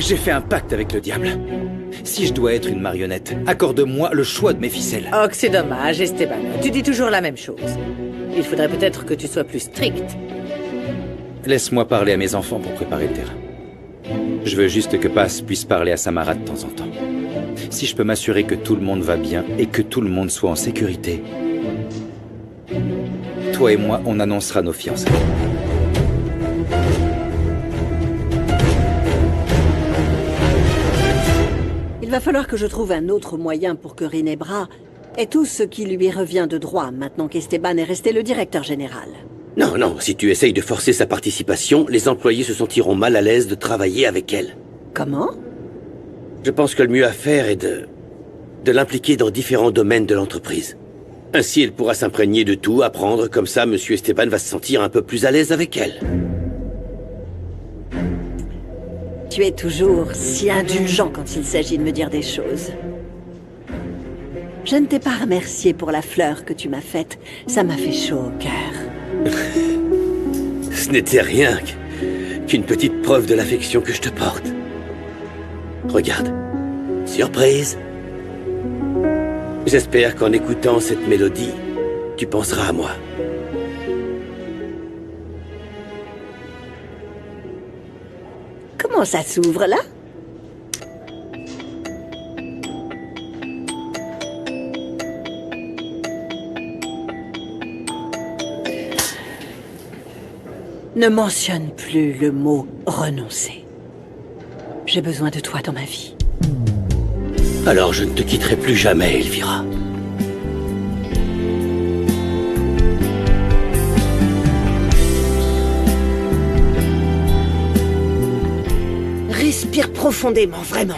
j'ai fait un pacte avec le diable. Si je dois être une marionnette, accorde-moi le choix de mes ficelles. Oh, que c'est dommage, Esteban. Tu dis toujours la même chose. Il faudrait peut-être que tu sois plus strict. Laisse-moi parler à mes enfants pour préparer le terrain. Je veux juste que Paz puisse parler à Samara de temps en temps. Si je peux m'assurer que tout le monde va bien et que tout le monde soit en sécurité, toi et moi, on annoncera nos fiançailles. Il va falloir que je trouve un autre moyen pour que Ginebra ait tout ce qui lui revient de droit, maintenant qu'Esteban est resté le directeur général. Non, non, si tu essayes de forcer sa participation, les employés se sentiront mal à l'aise de travailler avec elle. Comment? Je pense que le mieux à faire est de l'impliquer dans différents domaines de l'entreprise. Ainsi, elle pourra s'imprégner de tout, apprendre, comme ça, Monsieur Esteban va se sentir un peu plus à l'aise avec elle. Tu es toujours si indulgent quand il s'agit de me dire des choses. Je ne t'ai pas remercié pour la fleur que tu m'as faite. Ça m'a fait chaud au cœur. Ce n'était rien qu'une petite preuve de l'affection que je te porte. Regarde. Surprise. J'espère qu'en écoutant cette mélodie, tu penseras à moi. Comment ça s'ouvre, là? Ne mentionne plus le mot « renoncer ». J'ai besoin de toi dans ma vie. Alors je ne te quitterai plus jamais, Elvira. Respire profondément, vraiment.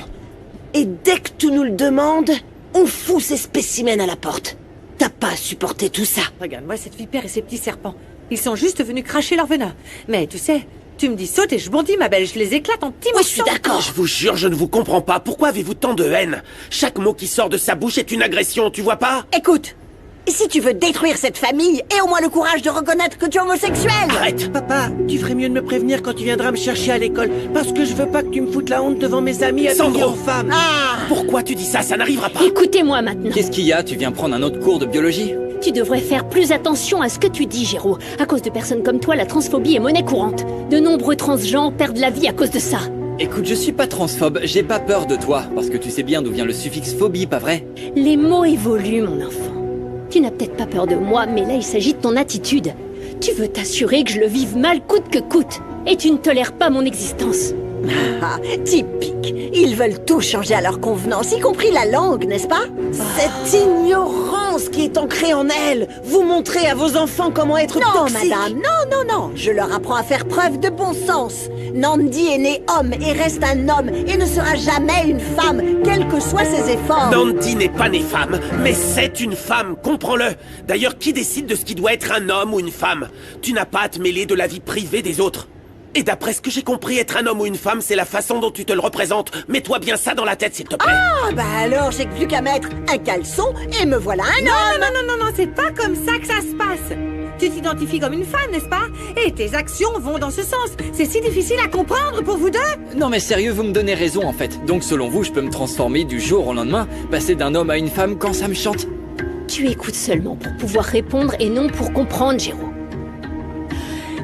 Et dès que tu nous le demandes, on fout ces spécimens à la porte. T'as pas à supporter tout ça. Regarde-moi cette vipère et ces petits serpents. Ils sont juste venus cracher leur venin. Mais tu sais, tu me dis saute et je bondis, ma belle. Je les éclate en petits morceaux. Oui, je suis d'accord. Je vous jure, je ne vous comprends pas. Pourquoi avez-vous tant de haine? Chaque mot qui sort de sa bouche est une agression, tu vois pas? Écoute, si tu veux détruire cette famille, aie au moins le courage de reconnaître que tu es homosexuel. Arrête! Papa, tu ferais mieux de me prévenir quand tu viendras me chercher à l'école, parce que je veux pas que tu me foutes la honte devant mes amis habillés Sandro en femme. Ah! Pourquoi tu dis ça? Ça n'arrivera pas! Écoutez-moi maintenant. Qu'est-ce qu'il y a? Tu viens prendre un autre cours de biologie? Tu devrais faire plus attention à ce que tu dis, Géraud. À cause de personnes comme toi, la transphobie est monnaie courante. De nombreux transgenres perdent la vie à cause de ça. Écoute, je suis pas transphobe, j'ai pas peur de toi, parce que tu sais bien d'où vient le suffixe phobie, pas vrai? Les mots évoluent, mon enfant. Tu n'as peut-être pas peur de moi, mais là il s'agit de ton attitude. Tu veux t'assurer que je le vive mal coûte que coûte. Et tu ne tolères pas mon existence. Ah, typique. Ils veulent tout changer à leur convenance, y compris la langue, n'est-ce pas? Cette ignorance qui est ancrée en elle. Vous montrez à vos enfants comment être Non, toxique. madame, non, non, non. Je leur apprends à faire preuve de bon sens. Nandi est né homme et reste un homme et ne sera jamais une femme, quels que soient ses efforts. Nandi n'est pas née femme, mais c'est une femme, comprends-le. D'ailleurs, qui décide de ce qui doit être un homme ou une femme? Tu n'as pas à te mêler de la vie privée des autres. Et d'après ce que j'ai compris, être un homme ou une femme, c'est la façon dont tu te le représentes. Mets-toi bien ça dans la tête, s'il te plaît. Ah, bah alors j'ai plus qu'à mettre un caleçon et me voilà un homme. Non, non, non, non, non, c'est pas comme ça que ça se passe. Tu t'identifies comme une femme, n'est-ce pas? Et tes actions vont dans ce sens. C'est si difficile à comprendre pour vous deux. Non mais sérieux, vous me donnez raison en fait. Donc selon vous, je peux me transformer du jour au lendemain, passer d'un homme à une femme quand ça me chante? Tu écoutes seulement pour pouvoir répondre et non pour comprendre, Géraud.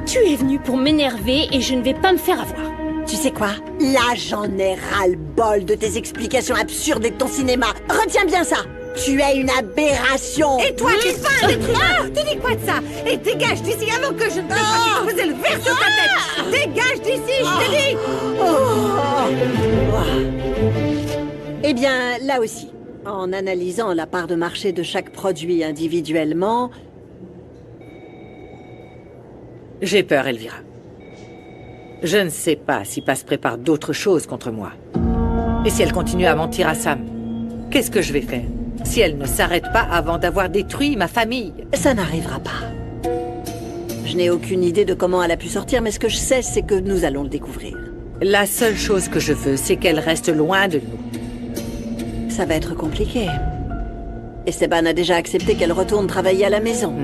Tu es venu pour m'énerver et je ne vais pas me faire avoir. Tu sais quoi? Là, j'en ai ras-le-bol de tes explications absurdes et de ton cinéma. Retiens bien ça. Tu es une aberration. Et toi, tu vas d'être humain. Tu dis quoi de ça? Et dégage d'ici avant que je ne te poser le verre sur ta tête. Dégage d'ici, je te dis. Eh bien, là aussi, en analysant la part de marché de chaque produit individuellement... J'ai peur, Elvira. Je ne sais pas si Paz prépare d'autres choses contre moi. Et si elle continue à mentir à Sam, qu'est-ce que je vais faire si elle ne s'arrête pas avant d'avoir détruit ma famille? Ça n'arrivera pas. Je n'ai aucune idée de comment elle a pu sortir, mais ce que je sais, c'est que nous allons le découvrir. La seule chose que je veux, c'est qu'elle reste loin de nous. Ça va être compliqué. Esteban a déjà accepté qu'elle retourne travailler à la maison.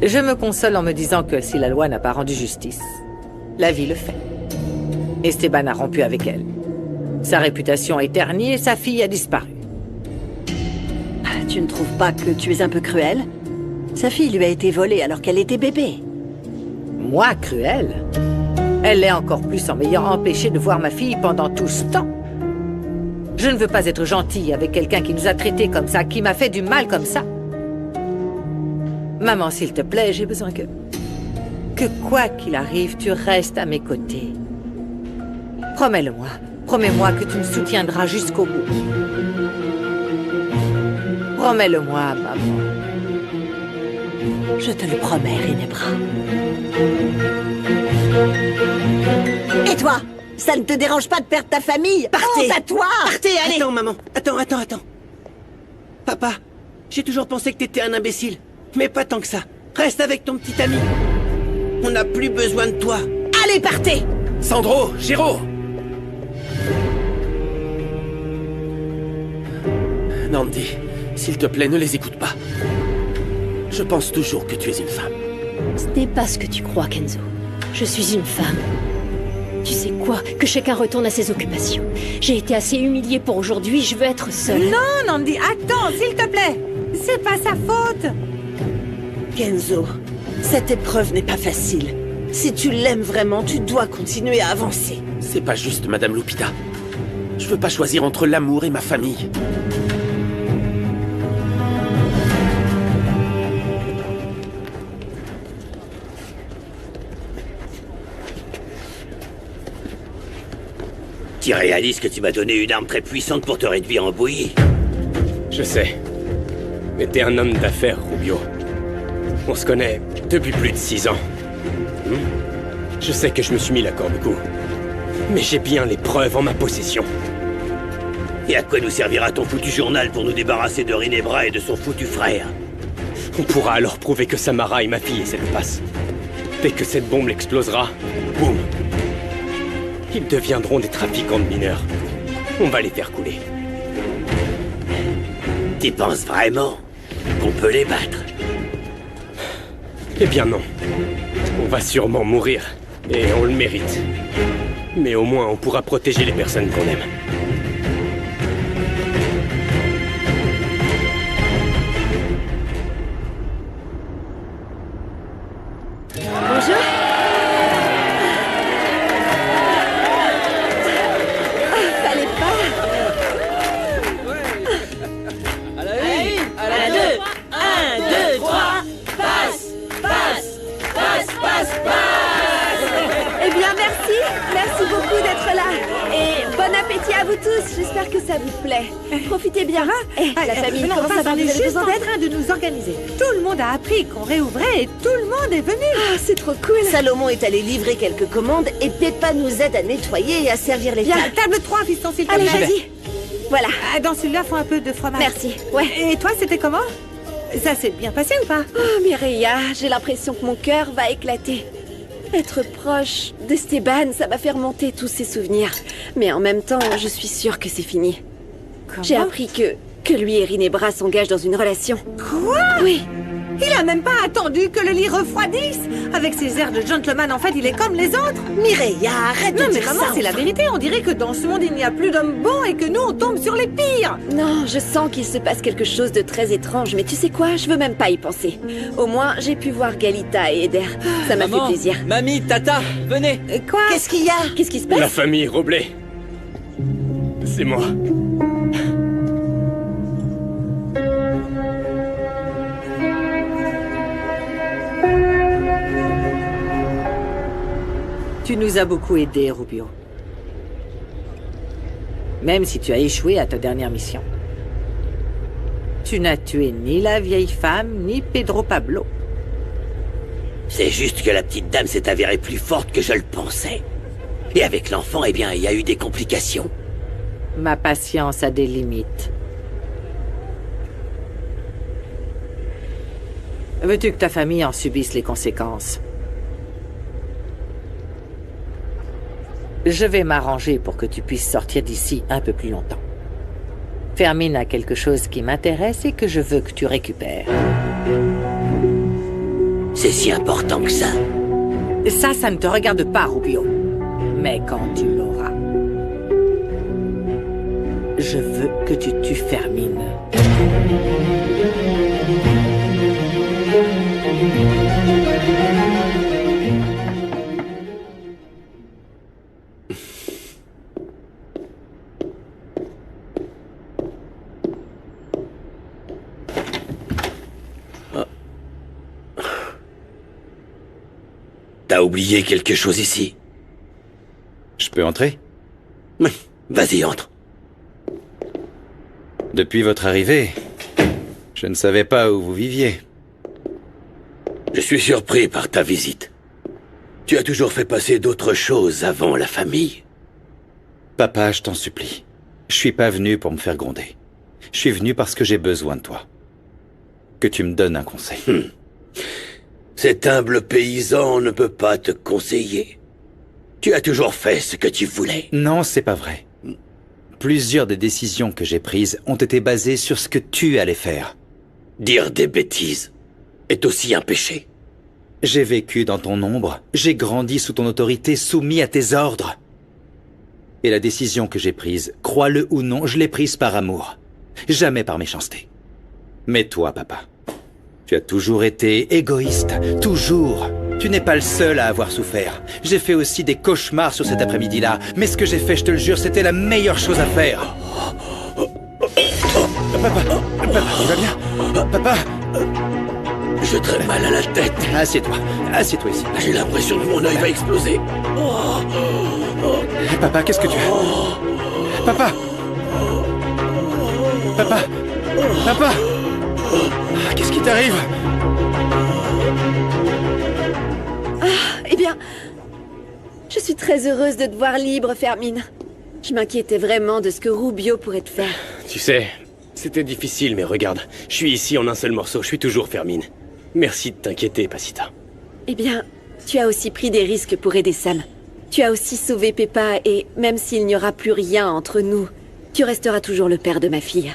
Je me console en me disant que si la loi n'a pas rendu justice, la vie le fait. Esteban a rompu avec elle. Sa réputation est ternie et sa fille a disparu. Tu ne trouves pas que tu es un peu cruel? Sa fille lui a été volée alors qu'elle était bébé. Moi, cruelle? Elle l'est encore plus en m'ayant empêché de voir ma fille pendant tout ce temps. Je ne veux pas être gentille avec quelqu'un qui nous a traités comme ça, qui m'a fait du mal comme ça. Maman, s'il te plaît, j'ai besoin que quoi qu'il arrive, tu restes à mes côtés. Promets-le-moi. Promets-moi que tu me soutiendras jusqu'au bout. Promets-le-moi, maman. Je te le promets, Rinebra. Et toi? Ça ne te dérange pas de perdre ta famille? Partez! Honte à toi! Partez, allez! Attends, maman. Attends. Papa, j'ai toujours pensé que t'étais un imbécile. Mais pas tant que ça. Reste avec ton petit ami. On n'a plus besoin de toi. Allez, partez! Sandro, Géraud! Nandi, s'il te plaît, ne les écoute pas. Je pense toujours que tu es une femme. Ce n'est pas ce que tu crois, Kenzo. Je suis une femme. Tu sais quoi? Que chacun retourne à ses occupations. J'ai été assez humiliée pour aujourd'hui, je veux être seule. Non, Nandi, attends, s'il te plaît. C'est pas sa faute. Kenzo, cette épreuve n'est pas facile. Si tu l'aimes vraiment, tu dois continuer à avancer. C'est pas juste, Madame Lupita. Je veux pas choisir entre l'amour et ma famille. Tu réalises que tu m'as donné une arme très puissante pour te réduire en bouillie? Je sais. Mais t'es un homme d'affaires, Rubio. On se connaît depuis plus de 6 ans. Je sais que je me suis mis la corde au cou. Mais j'ai bien les preuves en ma possession. Et à quoi nous servira ton foutu journal pour nous débarrasser de Rinebra et de son foutu frère? On pourra alors prouver que Samara est ma fille et cette passe. Dès que cette bombe explosera, boum! Ils deviendront des trafiquants de mineurs. On va les faire couler. Tu penses vraiment qu'on peut les battre? Eh bien non. On va sûrement mourir. Et on le mérite. Mais au moins on pourra protéger les personnes qu'on aime. Bonjour. Fallait pas. Allez, 1, 2, 3, passe! Eh bien, merci. Merci beaucoup d'être là. Et bon appétit à vous tous. J'espère que ça vous plaît. Profitez bien. La famille, Non, comment ça va? on Vous est avez juste besoin en d'aide? train de nous organiser. Tout le monde a appris qu'on réouvrait et tout le monde est venu. Ah, c'est trop cool. Salomon est allé livrer quelques commandes et Peppa nous aide à nettoyer et à servir les Bien, tables. table 3, fiston, s'il te Allez, plaît. vas-y. Voilà. Ah, dans celui-là, faut un peu de fromage. Merci. Ouais. Et toi, c'était comment? Ça s'est bien passé ou pas? Oh, Mireia, j'ai l'impression que mon cœur va éclater. Être proche d'Esteban, ça m'a fait remonter tous ses souvenirs. Mais en même temps, je suis sûre que c'est fini. J'ai appris que lui et Rinebra s'engagent dans une relation. Quoi? Oui. Il a même pas attendu que le lit refroidisse. Avec ses airs de gentleman, en fait, il est comme les autres. Mireia, arrête Non, de mais dire maman, ça. c'est la vérité. On dirait que dans ce monde, il n'y a plus d'hommes bons et que nous, on tombe sur les pires. Non, je sens qu'il se passe quelque chose de très étrange, mais tu sais quoi? Je veux même pas y penser. Au moins, j'ai pu voir Galita et Eder. Ça m'a fait plaisir. Mamie, Tata, venez. Quoi? Qu'est-ce qu'il y a? Qu'est-ce qui se passe? La famille Roblet. C'est moi. Tu nous as beaucoup aidés, Rubio. Même si tu as échoué à ta dernière mission. Tu n'as tué ni la vieille femme, ni Pedro Pablo. C'est juste que la petite dame s'est avérée plus forte que je le pensais. Et avec l'enfant, eh bien, il y a eu des complications. Ma patience a des limites. Veux-tu que ta famille en subisse les conséquences? Je vais m'arranger pour que tu puisses sortir d'ici un peu plus longtemps. Fermine a quelque chose qui m'intéresse et que je veux que tu récupères. C'est si important que ça? Ça ne te regarde pas, Rubio. Mais quand tu l'auras, je veux que tu tues Fermine. T'as oublié quelque chose ici? Je peux entrer? Oui, vas-y, entre. Depuis votre arrivée, je ne savais pas où vous viviez. Je suis surpris par ta visite. Tu as toujours fait passer d'autres choses avant la famille. Papa, je t'en supplie. Je suis pas venu pour me faire gronder. Je suis venu parce que j'ai besoin de toi. Que tu me donnes un conseil. Cet humble paysan ne peut pas te conseiller. Tu as toujours fait ce que tu voulais. Non, c'est pas vrai. Plusieurs des décisions que j'ai prises ont été basées sur ce que tu allais faire. Dire des bêtises est aussi un péché. J'ai vécu dans ton ombre, j'ai grandi sous ton autorité, soumis à tes ordres. Et la décision que j'ai prise, crois-le ou non, je l'ai prise par amour. Jamais par méchanceté. Mais toi, papa, tu as toujours été égoïste. Toujours. Tu n'es pas le seul à avoir souffert. J'ai fait aussi des cauchemars sur cet après-midi-là. Mais ce que j'ai fait, je te le jure, c'était la meilleure chose à faire. Papa, tu vas bien? Papa? J'ai très mal à la tête. Assieds-toi. Assieds-toi ici. J'ai l'impression que mon œil va exploser. Papa, qu'est-ce que tu as? Papa! Papa! Papa! Qu'est-ce qui t'arrive? Eh bien, je suis très heureuse de te voir libre, Fermine. Je m'inquiétais vraiment de ce que Rubio pourrait te faire. Tu sais, c'était difficile, mais regarde, je suis ici en un seul morceau, je suis toujours Fermine. Merci de t'inquiéter, Pasita. Eh bien, tu as aussi pris des risques pour aider Sam. Tu as aussi sauvé Peppa et même s'il n'y aura plus rien entre nous, tu resteras toujours le père de ma fille.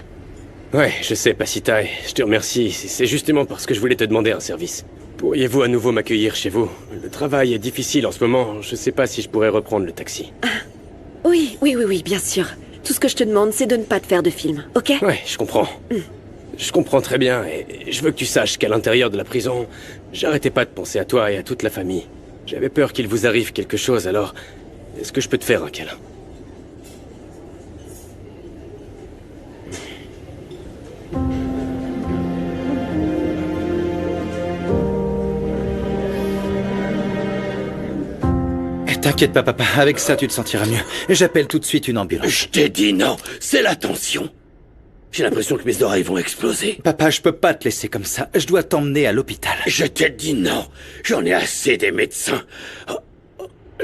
Ouais, je sais, Pasita, et je te remercie. C'est justement parce que je voulais te demander un service. Pourriez-vous à nouveau m'accueillir chez vous? Le travail est difficile en ce moment, je sais pas si je pourrais reprendre le taxi. Oui, bien sûr. Tout ce que je te demande, c'est de ne pas te faire de film, ok? Ouais, je comprends. Je comprends très bien, et je veux que tu saches qu'à l'intérieur de la prison, j'arrêtais pas de penser à toi et à toute la famille. J'avais peur qu'il vous arrive quelque chose, alors... Est-ce que je peux te faire un câlin? T'inquiète pas, papa. Avec ça, tu te sentiras mieux. J'appelle tout de suite une ambulance. Je t'ai dit non. C'est la tension. J'ai l'impression que mes oreilles vont exploser. Papa, je peux pas te laisser comme ça. Je dois t'emmener à l'hôpital. Je t'ai dit non. J'en ai assez des médecins.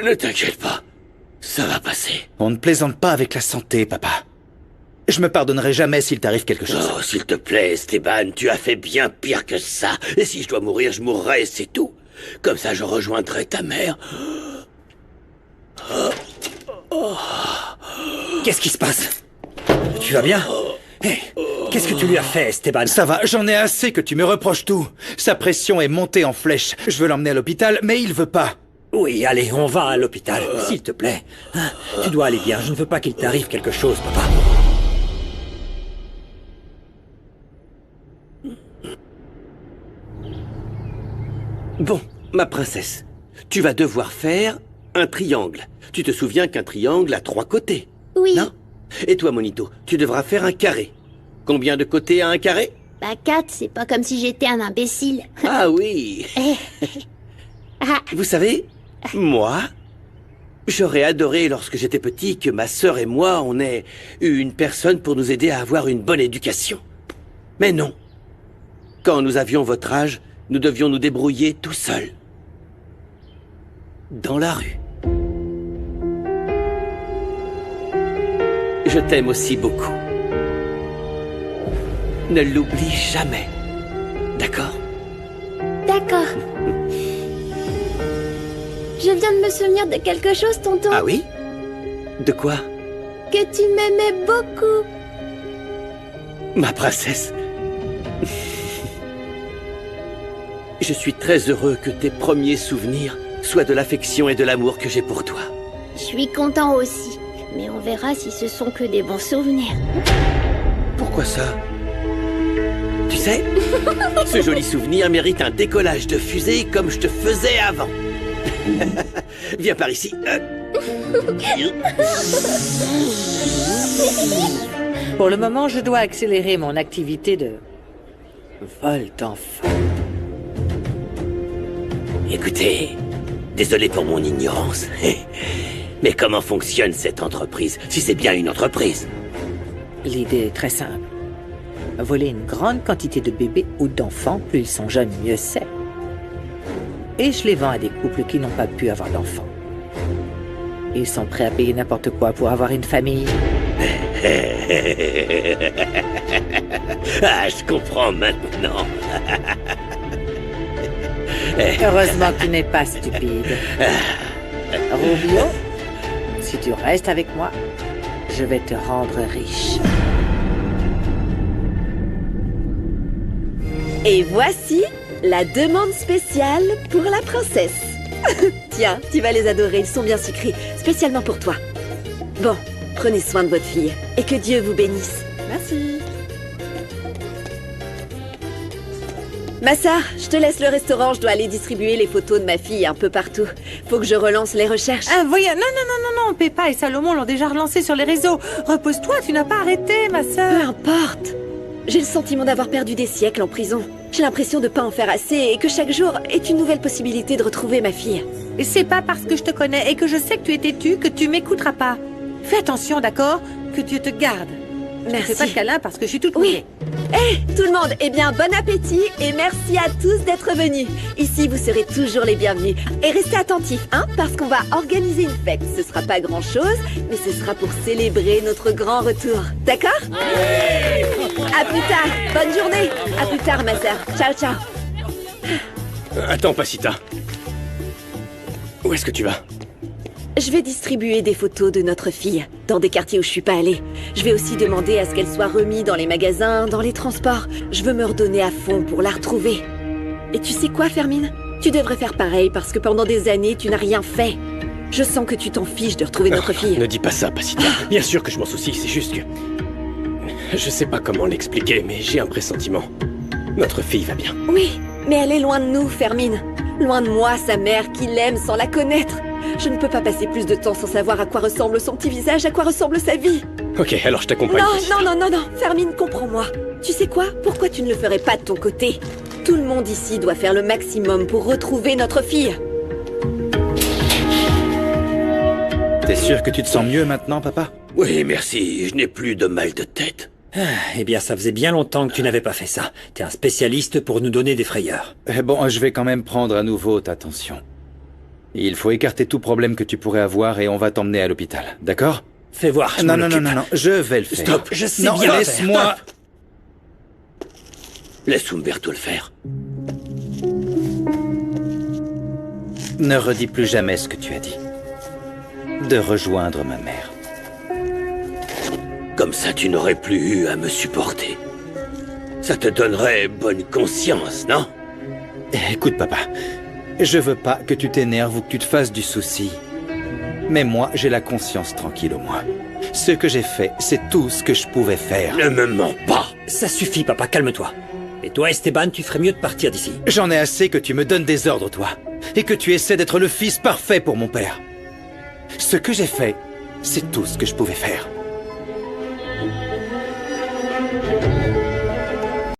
Ne t'inquiète pas. Ça va passer. On ne plaisante pas avec la santé, papa. Je me pardonnerai jamais s'il t'arrive quelque chose. Oh, s'il te plaît, Esteban, tu as fait bien pire que ça. Et si je dois mourir, je mourrai, c'est tout. Comme ça, je rejoindrai ta mère. Qu'est-ce qui se passe? Tu vas bien? Hé, qu'est-ce que tu lui as fait, Esteban? Ça va, j'en ai assez que tu me reproches tout. Sa pression est montée en flèche. Je veux l'emmener à l'hôpital, mais il veut pas. Oui, allez, on va à l'hôpital, s'il te plaît. Hein, tu dois aller bien, je ne veux pas qu'il t'arrive quelque chose, papa. Bon, ma princesse, tu vas devoir faire un triangle. Tu te souviens qu'un triangle a 3 côtés? Oui. Non? Et toi, Monito, tu devras faire un carré. Combien de côtés a un carré? Bah 4, c'est pas comme si j'étais un imbécile. Ah oui. Vous savez, moi, j'aurais adoré lorsque j'étais petit que ma sœur et moi, on ait eu une personne pour nous aider à avoir une bonne éducation. Mais non. Quand nous avions votre âge, nous devions nous débrouiller tout seuls. Dans la rue. Je t'aime aussi beaucoup. Ne l'oublie jamais. D'accord? D'accord. Je viens de me souvenir de quelque chose, tonton. Ah oui? De quoi? Que tu m'aimais beaucoup. Ma princesse. Je suis très heureux que tes premiers souvenirs soient de l'affection et de l'amour que j'ai pour toi. Je suis content aussi. Mais on verra si ce sont que des bons souvenirs. Pourquoi ça? Tu sais, ce joli souvenir mérite un décollage de fusée comme je te faisais avant. Viens par ici. Pour le moment, je dois accélérer mon activité de vol d'enfant. Écoutez, désolé pour mon ignorance. Mais comment fonctionne cette entreprise, si c'est bien une entreprise? L'idée est très simple. Voler une grande quantité de bébés ou d'enfants, plus ils sont jeunes, mieux c'est. Et je les vends à des couples qui n'ont pas pu avoir d'enfants. Ils sont prêts à payer n'importe quoi pour avoir une famille. Ah, je comprends maintenant. Heureusement que tu n'es pas stupide. Rubio, si tu restes avec moi, je vais te rendre riche. Et voici la demande spéciale pour la princesse. Tiens, tu vas les adorer, ils sont bien sucrés, spécialement pour toi. Bon, prenez soin de votre fille, et que Dieu vous bénisse. Merci. Massa, je te laisse le restaurant, je dois aller distribuer les photos de ma fille un peu partout. Faut que je relance les recherches. Ah, voyons, non, Peppa et Salomon l'ont déjà relancé sur les réseaux. Repose-toi, tu n'as pas arrêté, ma sœur. Peu importe. J'ai le sentiment d'avoir perdu des siècles en prison. J'ai l'impression de pas en faire assez et que chaque jour est une nouvelle possibilité de retrouver ma fille. Et c'est pas parce que je te connais et que je sais que tu es têtu que tu m'écouteras pas. Fais attention, d'accord? Que Dieu te garde. Merci. Je te fais pas de câlin parce que je suis toute mouillée. Tout le monde, eh bien, bon appétit et merci à tous d'être venus. Ici, vous serez toujours les bienvenus. Et restez attentifs, hein, parce qu'on va organiser une fête. Ce sera pas grand-chose, mais ce sera pour célébrer notre grand retour. D'accord? À plus tard. Bonne journée. À plus tard, ma sœur. Ciao, ciao. Attends, Pasita. Où est-ce que tu vas? Je vais distribuer des photos de notre fille dans des quartiers où je suis pas allée. Je vais aussi demander à ce qu'elle soit remise dans les magasins, dans les transports. Je veux me redonner à fond pour la retrouver. Et tu sais quoi, Fermine? Tu devrais faire pareil parce que pendant des années, tu n'as rien fait. Je sens que tu t'en fiches de retrouver notre fille. Ne dis pas ça, Pasita. Bien sûr que je m'en soucie, c'est juste que... Je sais pas comment l'expliquer, mais j'ai un pressentiment. Notre fille va bien. Oui, mais elle est loin de nous, Fermine. Loin de moi, sa mère, qui l'aime sans la connaître. Je ne peux pas passer plus de temps sans savoir à quoi ressemble son petit visage, à quoi ressemble sa vie. Ok, alors je t'accompagne. Non, Fermine, comprends-moi. Tu sais quoi? Pourquoi tu ne le ferais pas de ton côté? Tout le monde ici doit faire le maximum pour retrouver notre fille. T'es sûr que tu te sens mieux maintenant, papa? Oui, merci, je n'ai plus de mal de tête. Eh bien, ça faisait bien longtemps que tu n'avais pas fait ça. T'es un spécialiste pour nous donner des frayeurs. Bon, je vais quand même prendre à nouveau ta tension. Il faut écarter tout problème que tu pourrais avoir et on va t'emmener à l'hôpital, d'accord? Fais voir, je Non, je vais le faire. Stop, je sais bien. Laisse-moi... Laisse Umberto le faire. Ne redis plus jamais ce que tu as dit. De rejoindre ma mère. Comme ça, tu n'aurais plus eu à me supporter. Ça te donnerait bonne conscience, non? Écoute, papa, je veux pas que tu t'énerves ou que tu te fasses du souci. Mais moi, j'ai la conscience tranquille au moins. Ce que j'ai fait, c'est tout ce que je pouvais faire. Ne me mens pas! Ça suffit, papa, calme-toi. Et toi, Esteban, tu ferais mieux de partir d'ici. J'en ai assez que tu me donnes des ordres, toi. Et que tu essaies d'être le fils parfait pour mon père. Ce que j'ai fait, c'est tout ce que je pouvais faire.